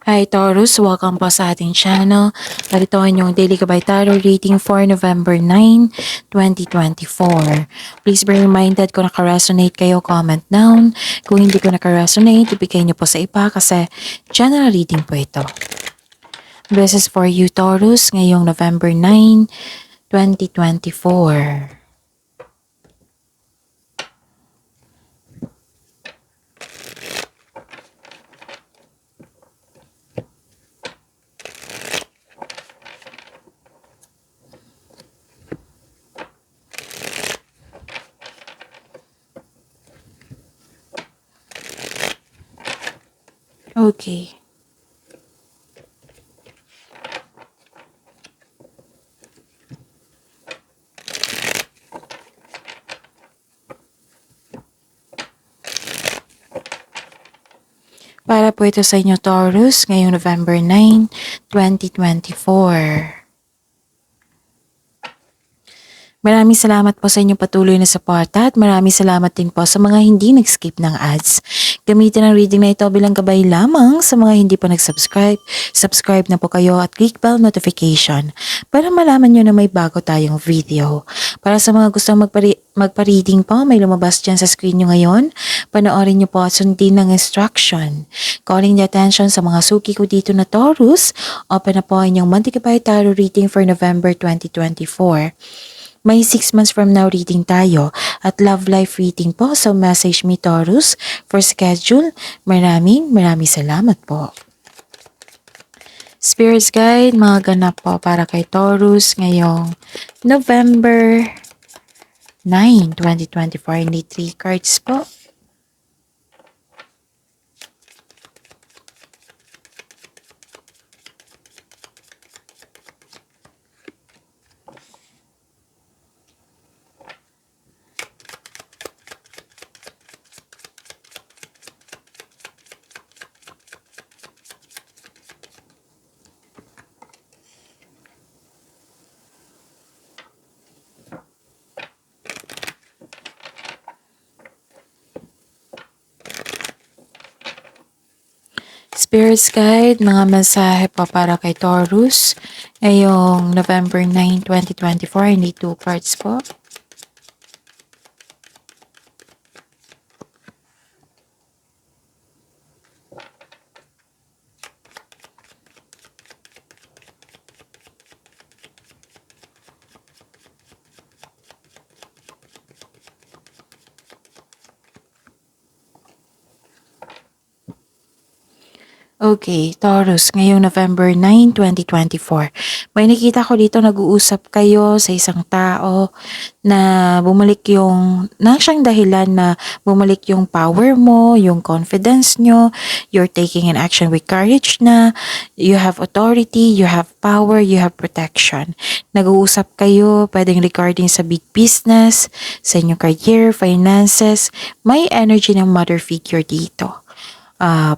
Hi Taurus, welcome po sa ating channel. Narito ang inyong Daily Gabay Tarot reading for November 9, 2024. Please be reminded kung naka-resonate kayo, comment down. Kung hindi ko naka-resonate, ibigay niyo po sa iba kasi general reading po ito. This is for you Taurus ngayong November 9, 2024. Okay. Para po ito sa inyo Taurus ngayong November 9, 2024. Maraming salamat po sa inyong patuloy na suporta at maraming salamat din po sa mga hindi nag-skip ng ads. Gamitin ang reading na ito bilang gabay lamang sa mga hindi pa nag-subscribe. Subscribe na po kayo at click bell notification para malaman nyo na may bago tayong video. Para sa mga gustong magpa-reading po, may lumabas dyan sa screen nyo ngayon. Panoorin nyo po at sundin ng instruction. Calling the attention sa mga suki ko dito na Taurus, open na po ang inyong monthly gabay tarot reading for November 2024. May 6 months from now reading tayo at love life reading po. So message me Taurus for schedule. Maraming salamat po. Spirits Guide, mga ganap po para kay Taurus ngayong November 9, 2024. Need 3 cards po. Spirits Guide, mga mensahe pa para kay Taurus ngayong November 9, 2024. I need 2 cards po. Okay, Taurus, ngayong November 9, 2024. May nakita ko dito nag-uusap kayo sa isang tao na siyang dahilan na bumalik yung power mo, yung confidence nyo, you're taking an action with courage na, you have authority, you have power, you have protection. Nag-uusap kayo, pwedeng regarding sa big business, sa inyong career, finances, may energy ng mother figure dito.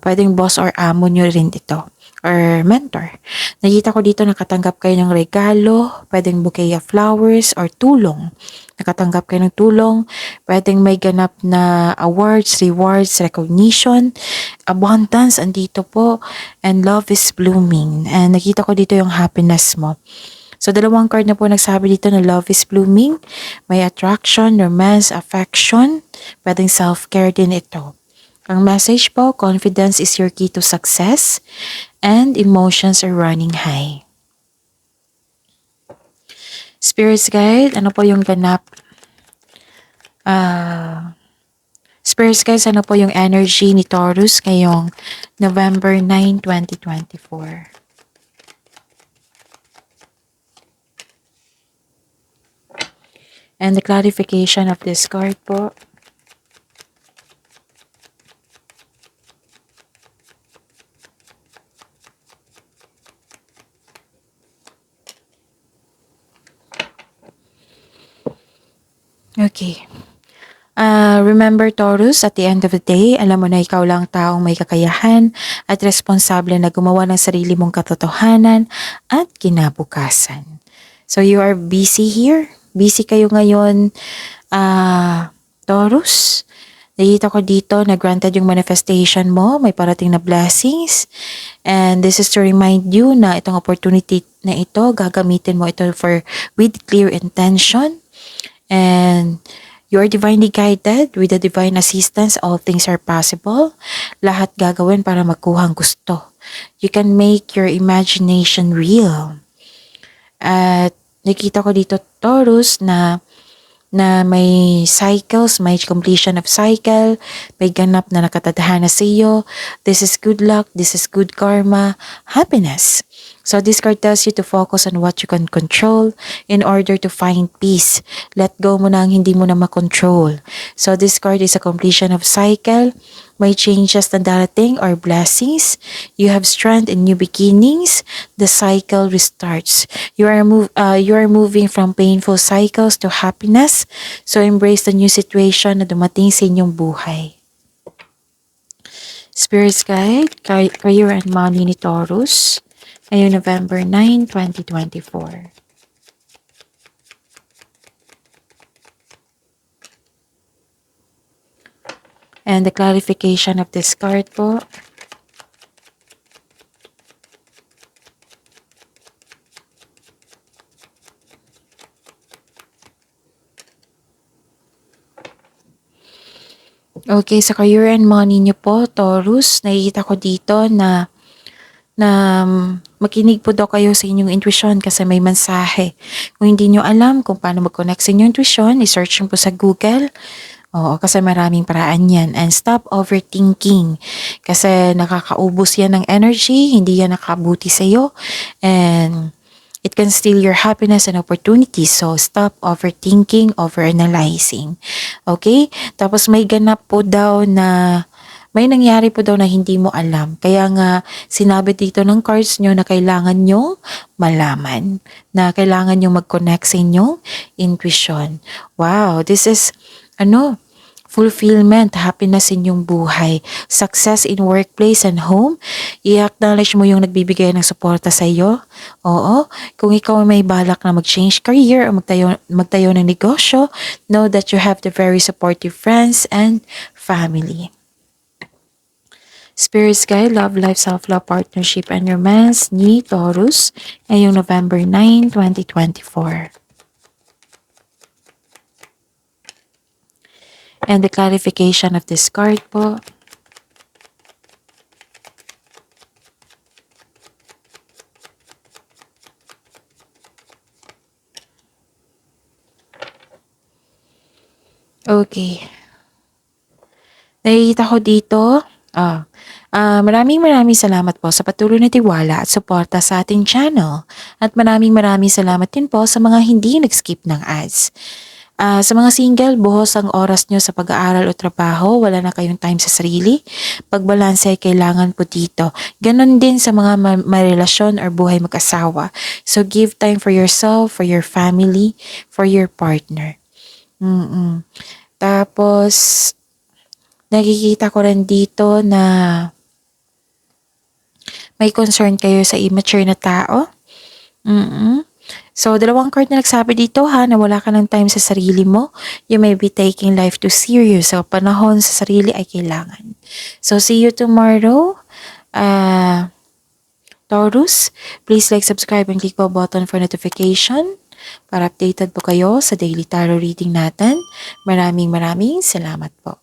Pwedeng boss or amo nyo rin ito or mentor. Nakita ko dito nakatanggap kayo ng regalo, pwedeng bouquet of flowers or tulong. Nakatanggap kayo ng tulong, pwedeng may ganap na awards, rewards, recognition, abundance, andito po, and love is blooming. And nakita ko dito yung happiness mo. So, 2 card na po nagsabi dito na love is blooming, may attraction, romance, affection, pwedeng self-care din ito. Ang message po, confidence is your key to success and emotions are running high. Spirits Guide, ano po yung ganap? Spirits Guide, ano po yung energy ni Taurus ngayong November 9, 2024? And the clarification of this card po. Okay. Remember Taurus, at the end of the day, alam mo na ikaw lang taong may kakayahan at responsable na gumawa ng sarili mong katotohanan at kinabukasan. So you are busy here. Busy kayo ngayon, Taurus. Nakita ko dito na granted yung manifestation mo, may parating na blessings. And this is to remind you na itong opportunity na ito, gagamitin mo ito with clear intention. And you are divinely guided with the divine assistance. All things are possible. Lahat gagawin para magkuhang gusto. You can make your imagination real. At nakita ko dito, Taurus, na may cycles, may completion of cycle, may ganap na nakatadhana sa iyo. This is good luck, this is good karma, happiness. So this card tells you to focus on what you can control in order to find peace. Let go mo na ang hindi mo na makontrol. So this card is a completion of cycle. May changes na darating or blessings. You have strength and new beginnings. The cycle restarts. You are moving from painful cycles to happiness. So embrace the new situation na dumating sa inyong buhay. Spirit's Guide, Career and Money ni Taurus. Ngayon November 9, 2024. And the clarification of this card po. Okay, sa career and money niyo po, Taurus, nakikita ko dito na makinig po daw kayo sa inyong intuition kasi may mensahe. Kung hindi nyo alam kung paano mag-connect sa inyong intuition, i-search nyo po sa Google. Oo, kasi maraming paraan yan. And stop overthinking. Kasi nakakaubos yan ng energy, hindi yan nakabuti sa iyo. And it can steal your happiness and opportunities. So, stop overthinking, overanalyzing. Okay? Tapos may ganap po daw na may nangyari po daw na hindi mo alam. Kaya nga, sinabi dito ng cards nyo na kailangan nyo malaman. Na kailangan nyo mag-connect sa inyong intuition. Wow, this is, fulfillment, happiness in yung buhay, success in workplace and home. I-acknowledge mo yung nagbibigay ng suporta sa iyo. Oo, kung ikaw may balak na mag-change career o magtayo ng negosyo, know that you have the very supportive friends and family. Spirit's Guide, Love Life, Self-Love, Partnership, and Romance ni Taurus ngayong November 9, 2024. And the clarification of this card po. Okay. Nakikita ko dito, maraming salamat po sa patuloy na tiwala at suporta sa ating channel. At maraming salamat din po sa mga hindi nag-skip ng ads. Sa mga single, buhos ang oras nyo sa pag-aaral o trabaho, wala na kayong time sa sarili. Pagbalanse ay kailangan po dito. Ganon din sa mga may relasyon or buhay mag-asawa. So give time for yourself, for your family, for your partner. Tapos, nakikita ko rin dito na may concern kayo sa immature na tao. So, dalawang card na nagsabi dito na wala ka ng time sa sarili mo. You may be taking life too serious. So, panahon sa sarili ay kailangan. So, see you tomorrow. Taurus, please like, subscribe, and click the button for notification para updated po kayo sa daily tarot reading natin. Maraming salamat po.